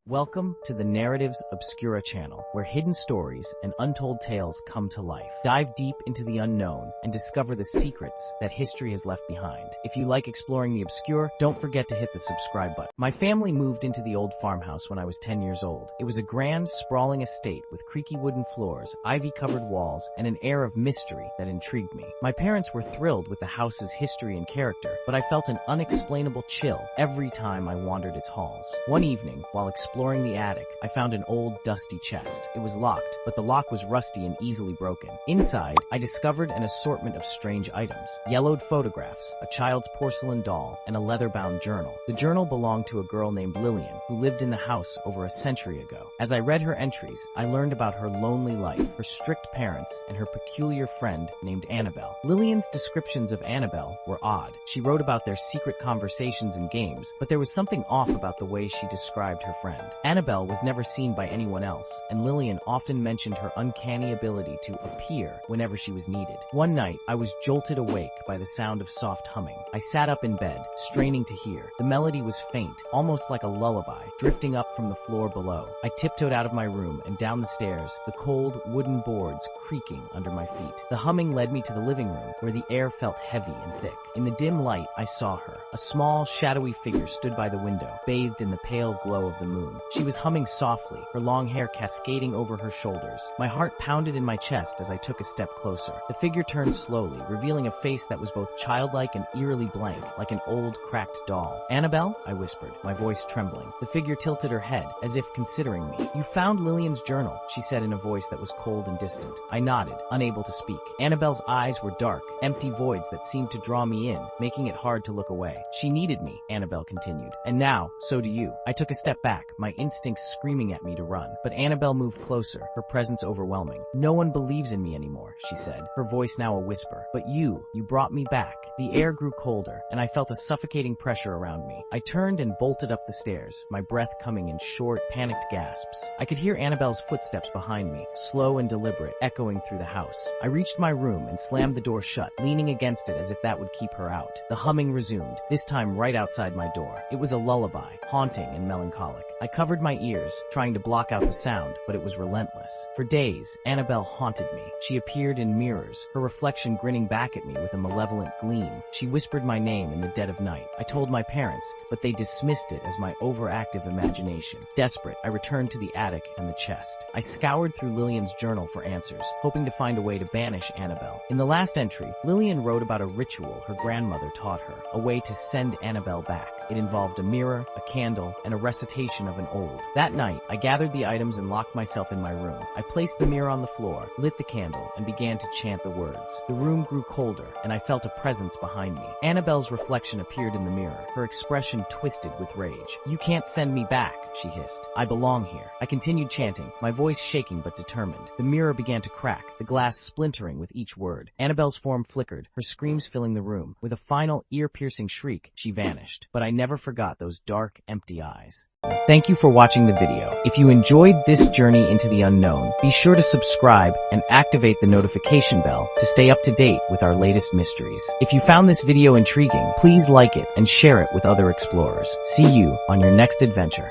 Welcome to the Narratives Obscura channel, where hidden stories and untold tales come to life. Dive deep into the unknown and discover the secrets that history has left behind. If you like exploring the obscure, don't forget to hit the subscribe button. My family moved into the old farmhouse when I was 10 years old. It was a grand, sprawling estate with creaky wooden floors, ivy-covered walls, and an air of mystery that intrigued me. My parents were thrilled with the house's history and character, but I felt an unexplainable chill every time I wandered its halls. One evening, while exploring the attic, I found an old, dusty chest. It was locked, but the lock was rusty and easily broken. Inside, I discovered an assortment of strange items: yellowed photographs, a child's porcelain doll, and a leather-bound journal. The journal belonged to a girl named Lillian, who lived in the house over a century ago. As I read her entries, I learned about her lonely life, her strict parents, and her peculiar friend named Annabelle. Lillian's descriptions of Annabelle were odd. She wrote about their secret conversations and games, but there was something off about the way she described her friend. Annabelle was never seen by anyone else, and Lillian often mentioned her uncanny ability to appear whenever she was needed. One night, I was jolted awake by the sound of soft humming. I sat up in bed, straining to hear. The melody was faint, almost like a lullaby, drifting up from the floor below. I tiptoed out of my room and down the stairs, the cold, wooden boards creaking under my feet. The humming led me to the living room, where the air felt heavy and thick. In the dim light, I saw her. A small, shadowy figure stood by the window, bathed in the pale glow of the moon. She was humming softly, her long hair cascading over her shoulders. My heart pounded in my chest as I took a step closer. The figure turned slowly, revealing a face that was both childlike and eerily blank, like an old, cracked doll. "Annabelle?" I whispered, my voice trembling. The figure tilted her head, as if considering me. "You found Lillian's journal," she said in a voice that was cold and distant. I nodded, unable to speak. Annabelle's eyes were dark, empty voids that seemed to draw me in, making it hard to look away. "She needed me," Annabelle continued. "And now, so do you." I took a step back, my instincts screaming at me to run. But Annabelle moved closer, her presence overwhelming. "No one believes in me anymore," she said, her voice now a whisper. "But you brought me back." The air grew colder, and I felt a suffocating pressure around me. I turned and bolted up the stairs, my breath coming in short, panicked gasps. I could hear Annabelle's footsteps behind me, slow and deliberate, echoing through the house. I reached my room and slammed the door shut, leaning against it as if that would keep her out. The humming resumed, this time right outside my door. It was a lullaby, haunting and melancholic. I covered my ears, trying to block out the sound, but it was relentless. For days, Annabelle haunted me. She appeared in mirrors, her reflection grinning back at me with a malevolent gleam. She whispered my name in the dead of night. I told my parents, but they dismissed it as my overactive imagination. Desperate, I returned to the attic and the chest. I scoured through Lillian's journal for answers, hoping to find a way to banish Annabelle. In the last entry, Lillian wrote about a ritual her grandmother taught her, a way to send Annabelle back. It involved a mirror, a candle, and a recitation of an ode. That night, I gathered the items and locked myself in my room. I placed the mirror on the floor, lit the candle, and began to chant the words. The room grew colder, and I felt a presence behind me. Annabelle's reflection appeared in the mirror, her expression twisted with rage. "You can't send me back," she hissed. "I belong here." I continued chanting, my voice shaking but determined. The mirror began to crack, the glass splintering with each word. Annabelle's form flickered, her screams filling the room. With a final, ear-piercing shriek, she vanished. But I never forgot those dark, empty eyes. Thank you for watching the video. If you enjoyed this journey into the unknown, be sure to subscribe and activate the notification bell to stay up to date with our latest mysteries. If you found this video intriguing, please like it and share it with other explorers. See you on your next adventure.